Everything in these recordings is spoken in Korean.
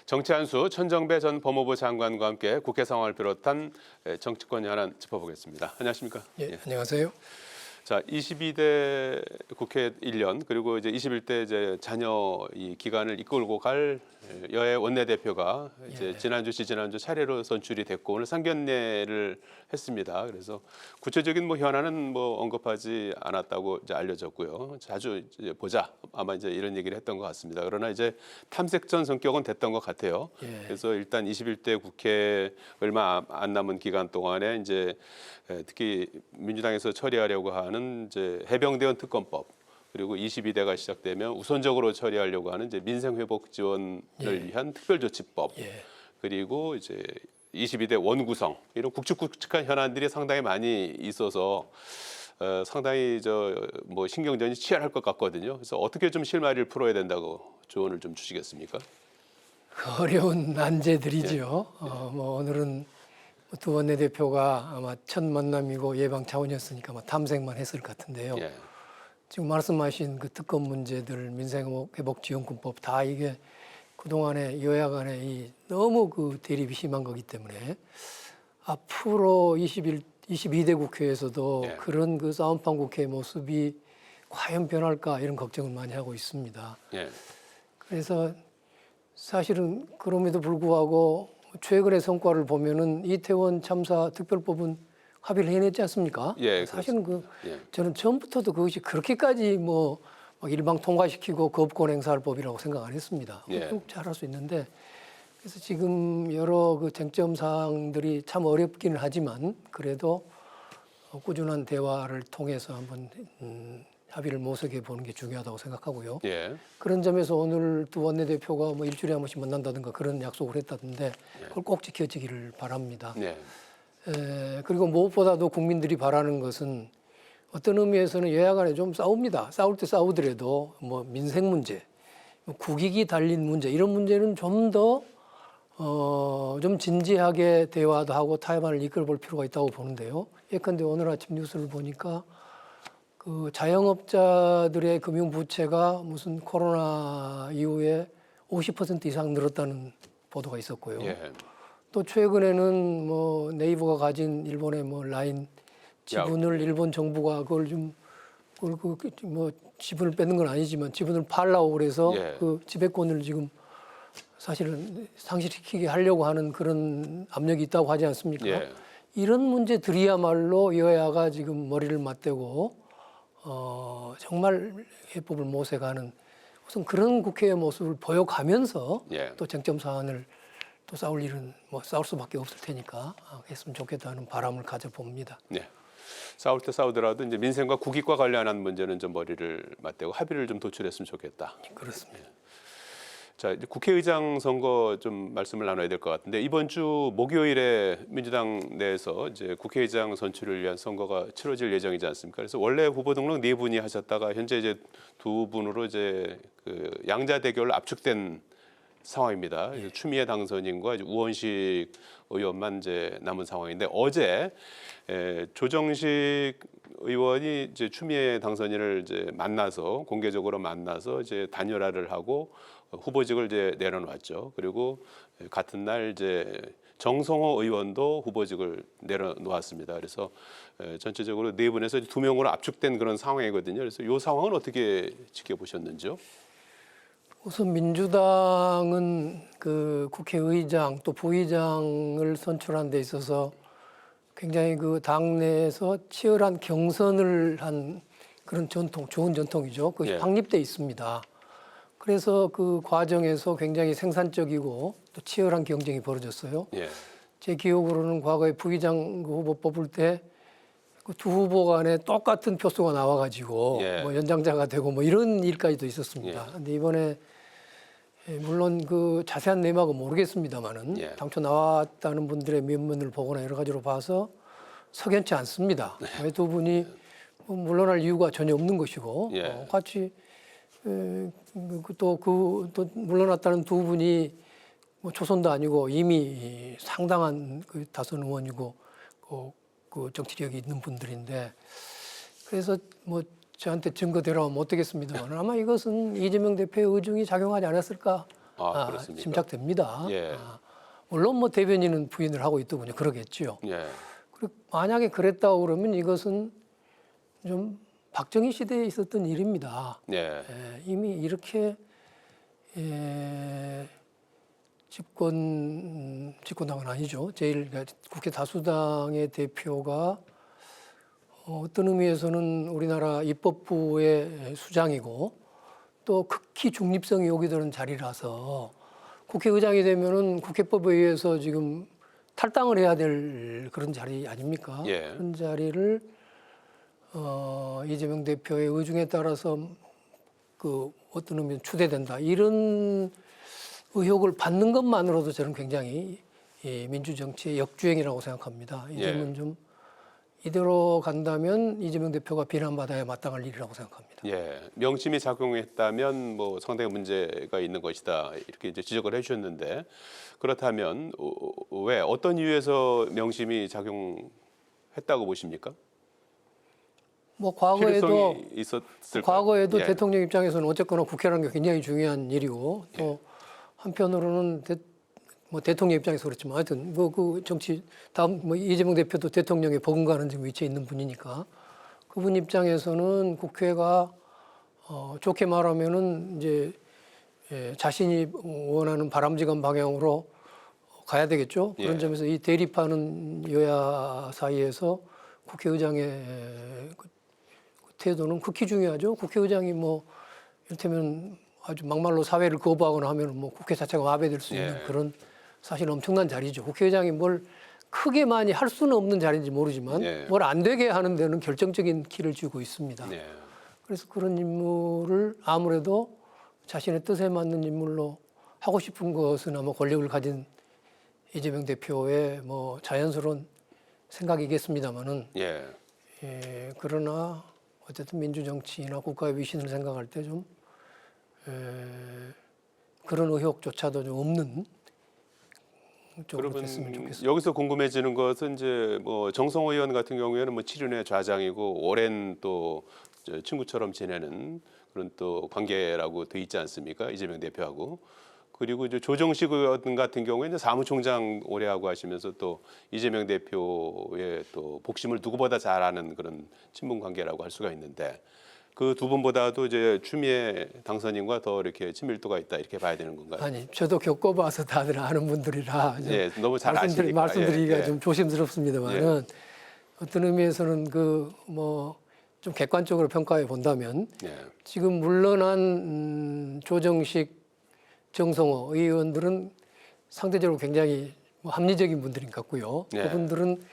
정치한수 천정배 전 법무부 장관과 함께 국회 상황을 비롯한 정치권 현안 짚어보겠습니다. 안녕하십니까? 예, 안녕하세요. 자, 22대 국회 1년 그리고 이제 21대 이제 자녀 이 기간을 이끌고 갈 여야 원내대표가 이제 지난주 차례로 선출이 됐고 오늘 상견례를 했습니다. 그래서 구체적인 뭐 현안은 뭐 언급하지 않았다고 이제 알려졌고요. 자주 이제 보자 아마 이제 이런 얘기를 했던 것 같습니다. 그러나 이제 탐색전 성격은 됐던 것 같아요. 그래서 일단 21대 국회 얼마 안 남은 기간 동안에 이제 특히 민주당에서 처리하려고 하는 이제 해병대원 특검법 그리고 22대가 시작되면 우선적으로 처리하려고 하는 이제 민생회복 지원을 위한 특별조치법 그리고 이제 22대 원구성 이런 굵직굵직한 현안들이 상당히 많이 있어서 상당히 뭐 신경전이 치열할 것 같거든요. 그래서 어떻게 좀 실마리를 풀어야 된다고 조언을 좀 주시겠습니까? 어려운 난제들이죠. 뭐 오늘은 두 원내대표가 아마 첫 만남이고 예방 차원이었으니까 아마 탐색만 했을 것 같은데요. 지금 말씀하신 그 특검 문제들, 민생회복지원금법 다 이게 그동안에 여야 간에 너무 그 대립이 심한 거기 때문에 앞으로 22대 국회에서도 그런 그 싸움판 국회의 모습이 과연 변할까 이런 걱정을 많이 하고 있습니다. 그래서 사실은 그럼에도 불구하고 최근의 성과를 보면은 이태원 참사 특별법은 합의를 해냈지 않습니까? 사실은 저는 처음부터도 그것이 그렇게까지 뭐 일방 통과시키고 거부권 행사할 법이라고 생각 안 했습니다. 쭉 잘할 수 있는데 그래서 지금 여러 그 쟁점 사항들이 참 어렵기는 하지만 그래도 꾸준한 대화를 통해서 한번 합의를 모색해 보는 게 중요하다고 생각하고요. 그런 점에서 오늘 두 원내대표가 뭐 일주일에 한 번씩 만난다든가 그런 약속을 했다던데 그걸 꼭 지켜지기를 바랍니다. 그리고 무엇보다도 국민들이 바라는 것은 어떤 의미에서는 여야 간에 좀 싸웁니다. 싸울 때 싸우더라도 뭐 민생 문제, 국익이 달린 문제 이런 문제는 좀 더 좀 진지하게 대화도 하고 타협안을 이끌어볼 필요가 있다고 보는데요. 예컨대 오늘 아침 뉴스를 보니까 그 자영업자들의 금융 부채가 무슨 코로나 이후에 50% 이상 늘었다는 보도가 있었고요. 또 최근에는 뭐 네이버가 가진 일본의 뭐 라인 지분을 일본 정부가 그걸 뭐 지분을 뺏는 건 아니지만 지분을 팔라고 그래서 그 지배권을 지금 사실은 상실시키게 하려고 하는 그런 압력이 있다고 하지 않습니까? 이런 문제들이야말로 여야가 지금 머리를 맞대고 정말 해법을 모색하는 우선 그런 국회의 모습을 보여가면서 또 쟁점 사안을 또 싸울 일은 뭐 싸울 수밖에 없을 테니까 했으면 좋겠다는 바람을 가져봅니다. 싸울 때 싸우더라도 이제 민생과 국익과 관련한 문제는 좀 머리를 맞대고 합의를 좀 도출했으면 좋겠다. 그렇습니다. 자, 이제 국회의장 선거 좀 말씀을 나눠야 될 것 같은데 이번 주 목요일에 민주당 내에서 이제 국회의장 선출을 위한 선거가 치러질 예정이지 않습니까? 그래서 원래 후보 등록 4분이 하셨다가 현재 이제 2분으로 이제 그 양자 대결로 압축된 상황입니다. 추미애 당선인과 이제 우원식 의원만 이제 남은 상황인데 어제 조정식 의원이 이제 추미애 당선인을 이제 만나서 공개적으로 만나서 이제 단일화를 하고 후보직을 이제 내려놓았죠. 그리고 같은 날 이제 정성호 의원도 후보직을 내려놓았습니다. 그래서 전체적으로 4분에서 2명으로 압축된 그런 상황이거든요. 그래서 이 상황은 어떻게 지켜보셨는지요? 우선 민주당은 그 국회의장 또 부의장을 선출하는 데 있어서 굉장히 그 당내에서 치열한 경선을 한 그런 전통, 좋은 전통이죠. 그것이 확립돼 있습니다. 그래서 그 과정에서 굉장히 생산적이고 또 치열한 경쟁이 벌어졌어요. 제 기억으로는 과거에 부의장 후보 뽑을 때 그 두 후보 간에 똑같은 표수가 나와가지고 뭐 연장자가 되고 뭐 이런 일까지도 있었습니다. 근데 이번에 물론 그 자세한 내막은 모르겠습니다만은 당초 나왔다는 분들의 면면을 보거나 여러 가지로 봐서 석연치 않습니다. 왜 두 분이 물러날 이유가 전혀 없는 것이고 같이 또 물러났다는 두 분이 뭐 초선도 아니고 이미 상당한 그 다선 의원이고 그 정치력이 있는 분들인데 그래서 뭐 저한테 증거 대라면 못 되겠습니다만 아마 이것은 이재명 대표의 의중이 작용하지 않았을까 그렇습니까? 짐작됩니다. 예. 물론 뭐 대변인은 부인을 하고 있더군요. 그러겠죠. 예. 그리고 만약에 그랬다고 그러면 이것은 좀 박정희 시대에 있었던 일입니다. 예. 이미 이렇게 집권당은 아니죠. 제일 국회 다수당의 대표가 어떤 의미에서는 우리나라 입법부의 수장이고 또 극히 중립성이 요구되는 되는 자리라서 국회의장이 되면은 국회법에 의해서 지금 탈당을 해야 될 그런 자리 아닙니까? 예. 그런 자리를 이재명 대표의 의중에 따라서 그 어떤 의미는 추대된다 이런 의혹을 받는 것만으로도 저는 굉장히 민주 정치의 역주행이라고 생각합니다. 이 점은 좀 이대로 간다면 이재명 대표가 비난받아야 마땅할 일이라고 생각합니다. 예, 명심이 작용했다면 뭐 상당히 문제가 있는 것이다 이렇게 이제 지적을 해주셨는데 그렇다면 왜 어떤 이유에서 명심이 작용했다고 보십니까? 뭐 과거에도 필요성이 있었을까요? 예. 대통령 입장에서는 어쨌거나 국회라는 게 굉장히 중요한 일이고 또 한편으로는 대통령 입장에서 그렇지만 하여튼 뭐 그 정치 다음 뭐 이재명 대표도 대통령에 버금가는 지금 위치에 있는 분이니까 그분 입장에서는 국회가 좋게 말하면은 이제 자신이 원하는 바람직한 방향으로 가야 되겠죠. 그런 점에서 이 대립하는 여야 사이에서 국회의장의 그 태도는 극히 중요하죠. 국회의장이 뭐 이를테면 아주 막말로 사회를 거부하거나 하면 뭐 국회 자체가 마비될 수 있는 그런 사실 엄청난 자리죠. 국회의장이 뭘 크게 많이 할 수는 없는 자리인지 모르지만 뭘 안 되게 하는 데는 결정적인 키를 쥐고 있습니다. 그래서 그런 임무를 아무래도 자신의 뜻에 맞는 인물로 하고 싶은 것은 아마 권력을 가진 이재명 대표의 뭐 자연스러운 생각이겠습니다만은 그러나 어쨌든 민주정치나 국가의 위신을 생각할 때 좀 그런 의혹조차도 좀 없는 쪽으로 됐으면 좋겠습니다. 여기서 궁금해지는 것은 이제 뭐 정성호 의원 같은 경우에는 뭐 7년의 좌장이고 오랜 또 친구처럼 지내는 그런 또 관계라고 돼 있지 않습니까? 이재명 대표하고. 그리고 이제 조정식 의원 같은 경우에는 사무총장 오래 하고 하시면서 또 이재명 대표의 또 복심을 누구보다 잘 아는 그런 친분 관계라고 할 수가 있는데 그 두 분보다도 이제 추미애 당선인과 더 이렇게 친밀도가 있다 이렇게 봐야 되는 건가요? 아니, 저도 겪어봐서 다들 아는 분들이라 너무 잘 아시니까 말씀드리기가 좀 조심스럽습니다만은 어떤 의미에서는 그 뭐 좀 객관적으로 평가해 본다면 지금 물러난 조정식, 정성호 의원들은 상대적으로 굉장히 뭐 합리적인 분들인 것 같고요. 그분들은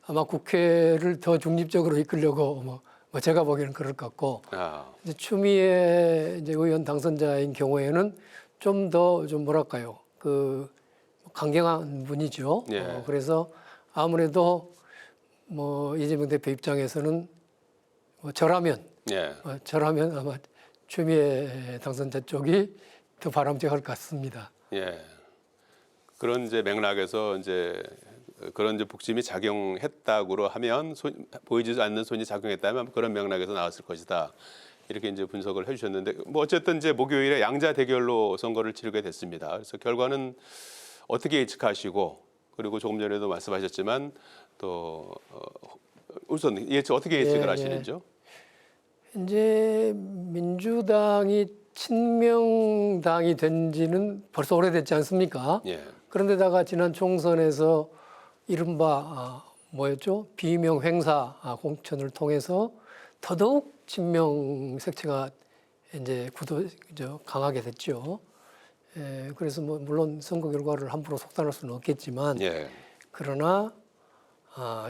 아마 국회를 더 중립적으로 이끌려고 뭐 제가 보기에는 그럴 것 같고 이제 추미애 이제 의원 당선자인 경우에는 좀 더 좀 뭐랄까요 그 강경한 분이죠. 그래서 아무래도 뭐 이재명 대표 입장에서는 뭐 저라면 아마 추미애 당선자 쪽이 더 바람직할 것 같습니다. 그런 이제 맥락에서 이제 그런 이제 복심이 작용했다고 하면 보이지 않는 손이 작용했다면 그런 맥락에서 나왔을 것이다. 이렇게 이제 분석을 해주셨는데 뭐 어쨌든 이제 목요일에 양자 대결로 선거를 치르게 됐습니다. 그래서 결과는 어떻게 예측하시고 그리고 조금 전에도 말씀하셨지만 또 우선 어떻게 예측을 하시는지요? 이제 민주당이 친명당이 된 지는 벌써 오래됐지 않습니까? 그런데다가 지난 총선에서 이른바 뭐였죠? 비명 횡사 공천을 통해서 더더욱 친명 색채가 이제 강하게 됐죠. 그래서 뭐 물론 선거 결과를 함부로 속단할 수는 없겠지만 그러나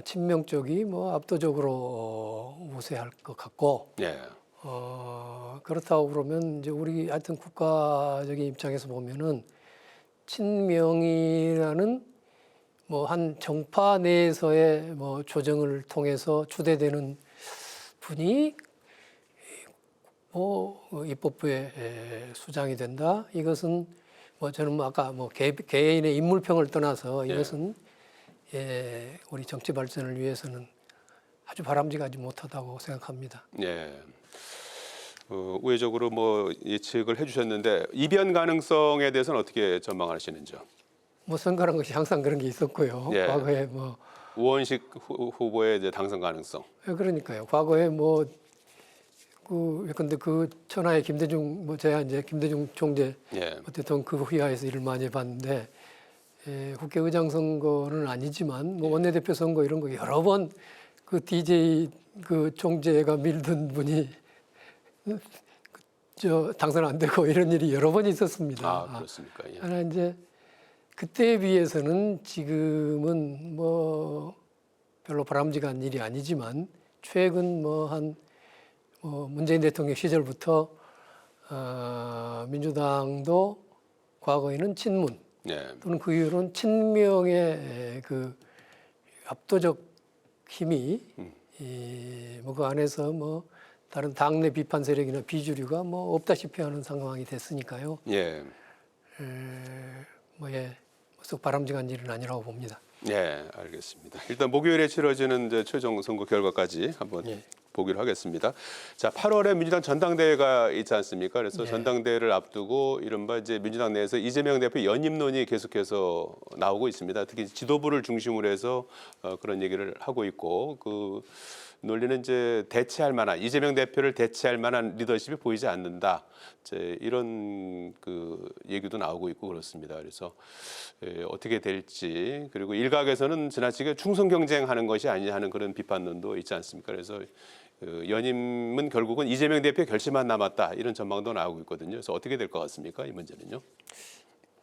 친명 쪽이 뭐 압도적으로 우세할 것 같고 그렇다고 그러면 이제 우리 하여튼 국가적인 입장에서 보면은 친명이라는 뭐 한 정파 내에서의 뭐 조정을 통해서 추대되는 분이 뭐 입법부의 수장이 된다. 이것은 뭐 저는 뭐 아까 뭐 개인의 인물평을 떠나서 이것은 우리 정치 발전을 위해서는 아주 바람직하지 못하다고 생각합니다. 우회적으로 뭐 예측을 해주셨는데 이변 가능성에 대해서는 어떻게 전망하시는지요? 뭐 선거라는 것이 항상 그런 게 있었고요. 예. 과거에 뭐 우원식 후보의 이제 당선 가능성. 그러니까요. 과거에 뭐 근데 그 천하의 김대중 뭐 제가 이제 김대중 총재 예. 대통령 그 휘하에서 일을 많이 봤는데 국회의장 선거는 아니지만 뭐 원내대표 선거 이런 거 여러 번 그 DJ 그 총재가 밀던 분이 당선 안 되고 이런 일이 여러 번 있었습니다. 아, 그렇습니까? 예. 하나 이제 그때에 비해서는 지금은 뭐 별로 바람직한 일이 아니지만 최근 문재인 대통령 시절부터 민주당도 과거에는 친문 예. 또는 그 이후로는 친명의 그 압도적 힘이 그 안에서 뭐 다른 당내 비판 세력이나 비주류가 뭐 없다시피 하는 상황이 됐으니까요. 예. 썩 바람직한 일은 아니라고 봅니다. 예, 알겠습니다. 일단 목요일에 치러지는 이제 최종 선거 결과까지 한번 보기로 하겠습니다. 자, 8월에 민주당 전당대회가 있지 않습니까? 그래서 전당대회를 앞두고 이른바 이제 민주당 내에서 이재명 대표 연임론이 계속해서 나오고 있습니다. 특히 지도부를 중심으로 해서 그런 얘기를 하고 있고 그 논리는 이제 대체할 만한 이재명 대표를 대체할 만한 리더십이 보이지 않는다. 이제 이런 그 얘기도 나오고 있고 그렇습니다. 그래서 어떻게 될지 그리고 일각에서는 지나치게 충성 경쟁하는 것이 아니냐 하는 그런 비판론도 있지 않습니까? 그래서 연임은 결국은 이재명 대표의 결심만 남았다 이런 전망도 나오고 있거든요. 그래서 어떻게 될 것 같습니까? 이 문제는요.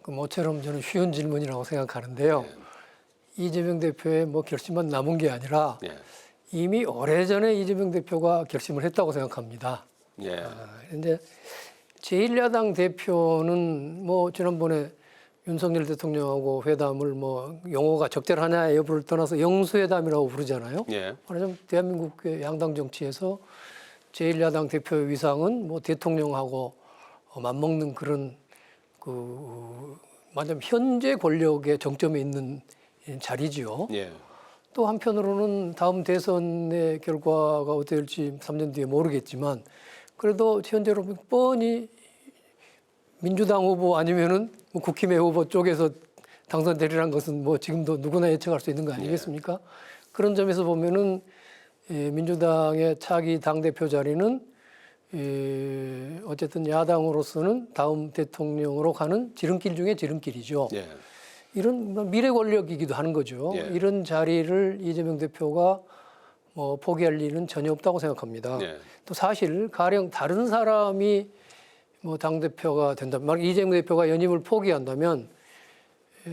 그 모처럼 저는 쉬운 질문이라고 생각하는데요. 이재명 대표의 뭐 결심만 남은 게 아니라 이미 오래전에 이재명 대표가 결심을 했다고 생각합니다. 그런데 제1야당 대표는 뭐 지난번에 윤석열 대통령하고 회담을 뭐 용어가 적절하냐 여부를 떠나서 영수회담이라고 부르잖아요. 말하자면 대한민국의 양당 정치에서 제1야당 대표의 위상은 뭐 대통령하고 맞먹는 그런 말하자면 현재 권력의 정점에 있는 자리지요. 또 한편으로는 다음 대선의 결과가 어떻게 될지 3년 뒤에 모르겠지만 그래도 현재로 뻔히 민주당 후보 아니면은 뭐 국힘의 후보 쪽에서 당선되리라는 것은 뭐 지금도 누구나 예측할 수 있는 거 아니겠습니까? 그런 점에서 보면은 민주당의 차기 당대표 자리는 어쨌든 야당으로서는 다음 대통령으로 가는 지름길 중에 지름길이죠. 이런 미래 권력이기도 하는 거죠. 이런 자리를 이재명 대표가 뭐 포기할 일은 전혀 없다고 생각합니다. 또 사실 가령 다른 사람이 뭐 당대표가 된다면, 만약 이재명 대표가 연임을 포기한다면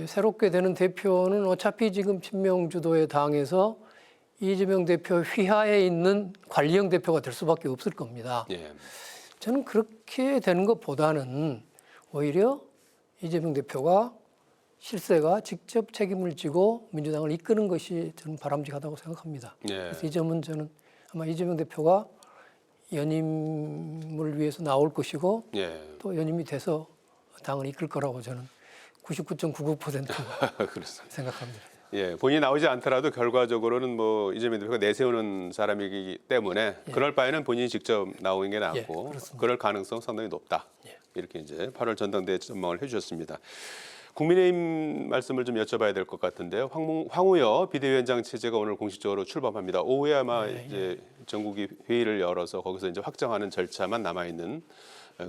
새롭게 되는 대표는 어차피 지금 친명 주도의 당에서 이재명 대표 휘하에 있는 관리형 대표가 될 수밖에 없을 겁니다. 저는 그렇게 되는 것보다는 오히려 이재명 대표가 실세가 직접 책임을 지고 민주당을 이끄는 것이 저는 바람직하다고 생각합니다. 그래서 이 점은 저는 아마 이재명 대표가 연임을 위해서 나올 것이고 또 연임이 돼서 당을 이끌 거라고 저는 99.99% 생각합니다. 본인이 나오지 않더라도 결과적으로는 뭐 이재명 대표가 내세우는 사람이기 때문에 그럴 바에는 본인이 직접 나오는 게 낫고 그럴 가능성 상당히 높다. 이렇게 이제 8월 전당대회 전망을 해주셨습니다. 국민의힘 말씀을 좀 여쭤봐야 될 것 같은데요. 황우여 비대위원장 체제가 오늘 공식적으로 출범합니다. 오후에 아마 이제 전국이 회의를 열어서 거기서 이제 확정하는 절차만 남아 있는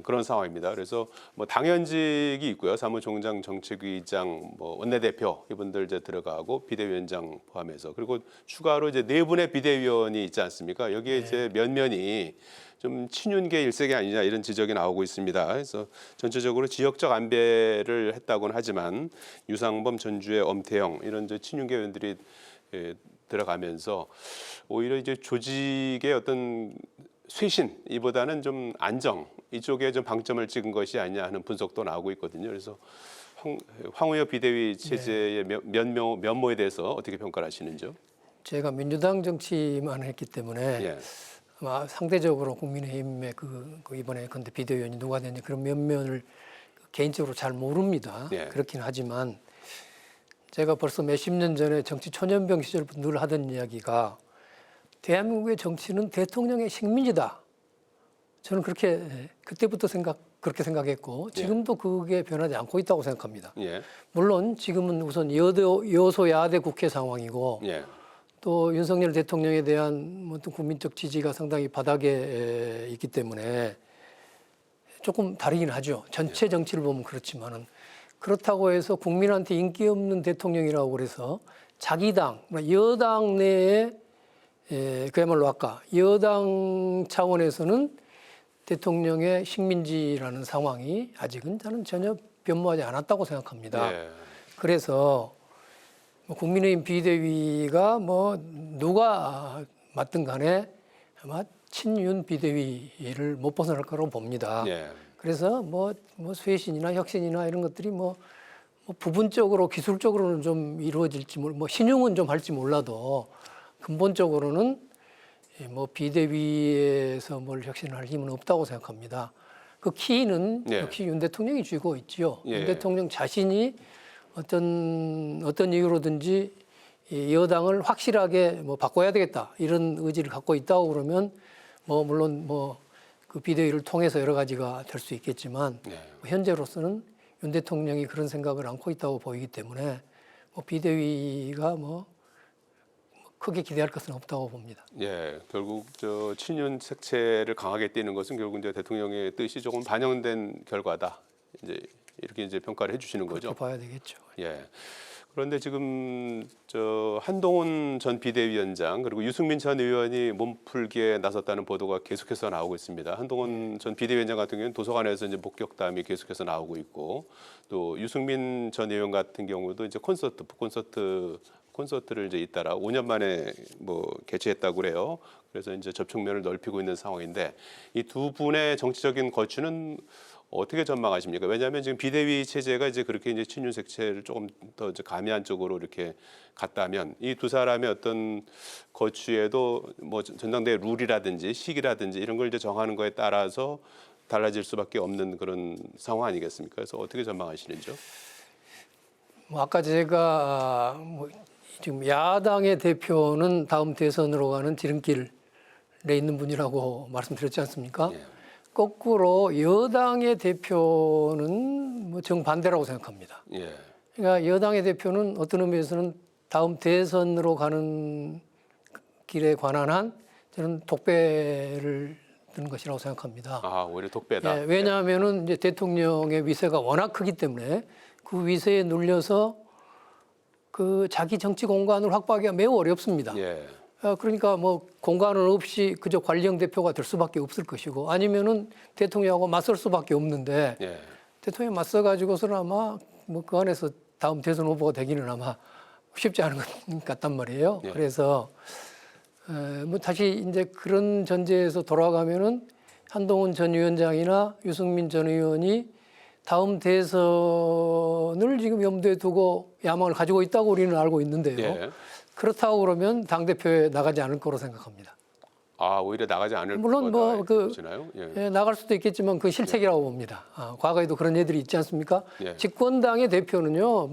그런 상황입니다. 그래서 뭐 당연직이 있고요. 사무총장, 정책위의장, 뭐 원내대표 이분들 이제 들어가고 비대위원장 포함해서 그리고 추가로 이제 4분의 비대위원이 있지 않습니까? 여기에 이제 면면이 좀 친윤계 일색이 아니냐 이런 지적이 나오고 있습니다. 그래서 전체적으로 지역적 안배를 했다고는 하지만 유상범, 전주의 엄태영 이런 이제 친윤계 의원들이 들어가면서 오히려 이제 조직의 어떤 쇄신 이보다는 좀 안정 이쪽에 좀 방점을 찍은 것이 아니냐 하는 분석도 나오고 있거든요. 그래서 황우여 비대위 체제의 면모에 대해서 어떻게 평가를 하시는지요? 제가 민주당 정치만 했기 때문에 아마 상대적으로 국민의힘의 그 이번에 근데 비대위원이 누가 됐는지 그런 면면을 개인적으로 잘 모릅니다. 그렇긴 하지만 제가 벌써 몇십 년 전에 정치 초년병 시절부터 늘 하던 이야기가 대한민국의 정치는 대통령의 식민지다. 저는 그때부터 그렇게 생각했고 지금도 그게 변하지 않고 있다고 생각합니다. 예. 물론 지금은 우선 여소야대 국회 상황이고 예. 또 윤석열 대통령에 대한 어떤 국민적 지지가 상당히 바닥에 있기 때문에 조금 다르긴 하죠. 전체 정치를 보면 그렇지만은 그렇다고 해서 국민한테 인기 없는 대통령이라고 그래서 자기 당, 여당 내에 그야말로 아까 여당 차원에서는 대통령의 식민지라는 상황이 아직은 저는 전혀 변모하지 않았다고 생각합니다. 예. 그래서 국민의힘 비대위가 누가 맡든 간에 아마 친윤 비대위를 못 벗어날 거라고 봅니다. 예. 그래서 쇄신이나 혁신이나 이런 것들이 부분적으로 기술적으로는 좀 이루어질지 신용은 좀 할지 몰라도 근본적으로는 비대위에서 뭘 혁신할 힘은 없다고 생각합니다. 그 키는 역시 윤 대통령이 쥐고 있지요. 윤 대통령 자신이 어떤 이유로든지 여당을 확실하게 바꿔야 되겠다 이런 의지를 갖고 있다고 그러면 물론 그 비대위를 통해서 여러 가지가 될 수 있겠지만 현재로서는 윤 대통령이 그런 생각을 안고 있다고 보이기 때문에 비대위가 크게 기대할 것은 없다고 봅니다. 예, 결국 친윤 색채를 강하게 띠는 것은 결국 이제 대통령의 뜻이 조금 반영된 결과다. 이렇게 평가를 해주시는 거죠. 그렇게 봐야 되겠죠. 예. 그런데 지금 한동훈 전 비대위원장 그리고 유승민 전 의원이 몸풀기에 나섰다는 보도가 계속해서 나오고 있습니다. 한동훈 전 비대위원장 같은 경우는 도서관에서 이제 목격담이 계속해서 나오고 있고 또 유승민 전 의원 같은 경우도 이제 콘서트를 이제 잇따라 5년 만에 개최했다고 그래요. 그래서 이제 접촉면을 넓히고 있는 상황인데 이 두 분의 정치적인 거취는 어떻게 전망하십니까? 왜냐하면 지금 비대위 체제가 이제 그렇게 이제 친윤 색채를 조금 더 이제 가미한 쪽으로 이렇게 갔다면 이 두 사람의 어떤 거취에도 전당대회 룰이라든지 시기라든지 이런 걸 이제 정하는 거에 따라서 달라질 수밖에 없는 그런 상황 아니겠습니까? 그래서 어떻게 전망하시는지요? 아까 제가 지금 야당의 대표는 다음 대선으로 가는 지름길에 있는 분이라고 말씀드렸지 않습니까? 예. 거꾸로 여당의 대표는 정반대라고 생각합니다. 예. 그러니까 여당의 대표는 어떤 의미에서는 다음 대선으로 가는 길에 관한 한 저는 독배를 든 것이라고 생각합니다. 아, 오히려 독배다. 예, 왜냐하면은 이제 대통령의 위세가 워낙 크기 때문에 그 위세에 눌려서 그 자기 정치 공간을 확보하기가 매우 어렵습니다. 예. 그러니까 공간은 없이 그저 관리형 대표가 될 수밖에 없을 것이고 아니면은 대통령하고 맞설 수밖에 없는데 예. 대통령 맞서 가지고서는 아마 그 안에서 다음 대선 후보가 되기는 아마 쉽지 않은 것 같단 말이에요. 예. 그래서 다시 이제 그런 전제에서 돌아가면은 한동훈 전 위원장이나 유승민 전 의원이 다음 대선을 지금 염두에 두고 야망을 가지고 있다고 우리는 알고 있는데요. 예. 그렇다고 그러면 당대표에 나가지 않을 거로 생각합니다. 아, 오히려 나가지 않을 물론 거시나요? 예. 나갈 수도 있겠지만 그 실책이라고 봅니다. 과거에도 그런 애들이 있지 않습니까? 예. 집권당의 대표는요,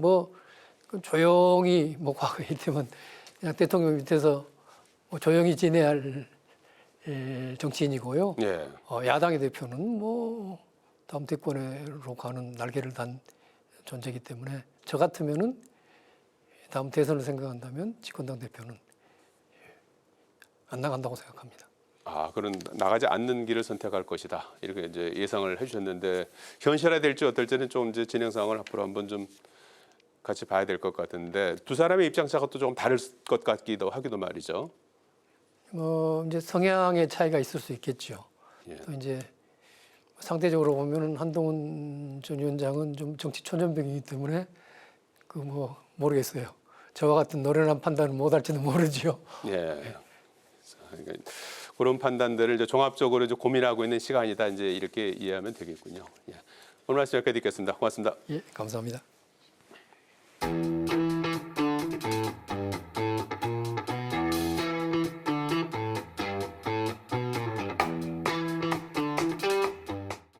조용히 과거에 이때면 그냥 대통령 밑에서 조용히 지내야 할 정치인이고요. 예. 야당의 대표는 다음 대권으로 가는 날개를 단 존재이기 때문에 저 같으면은 다음 대선을 생각한다면 집권당 대표는 안 나간다고 생각합니다. 아, 그런 나가지 않는 길을 선택할 것이다. 이렇게 이제 예상을 해주셨는데 현실화될지 어떨지는 좀 이제 진행 상황을 앞으로 한번 좀 같이 봐야 될 것 같은데 두 사람의 입장차가 또 조금 다를 것 같기도 하기도 말이죠. 이제 성향의 차이가 있을 수 있겠죠. 예. 또 이제 상대적으로 보면은 한동훈 전 위원장은 좀 정치 초년병이기 때문에 모르겠어요. 저와 같은 노련한 판단을 못할지도 모르죠. 예. 그러니까 그런 판단들을 이제 종합적으로 이제 고민하고 있는 시간이다. 이제 이렇게 이해하면 되겠군요. 예. 오늘 말씀 여기까지 듣겠습니다. 고맙습니다. 예, 감사합니다.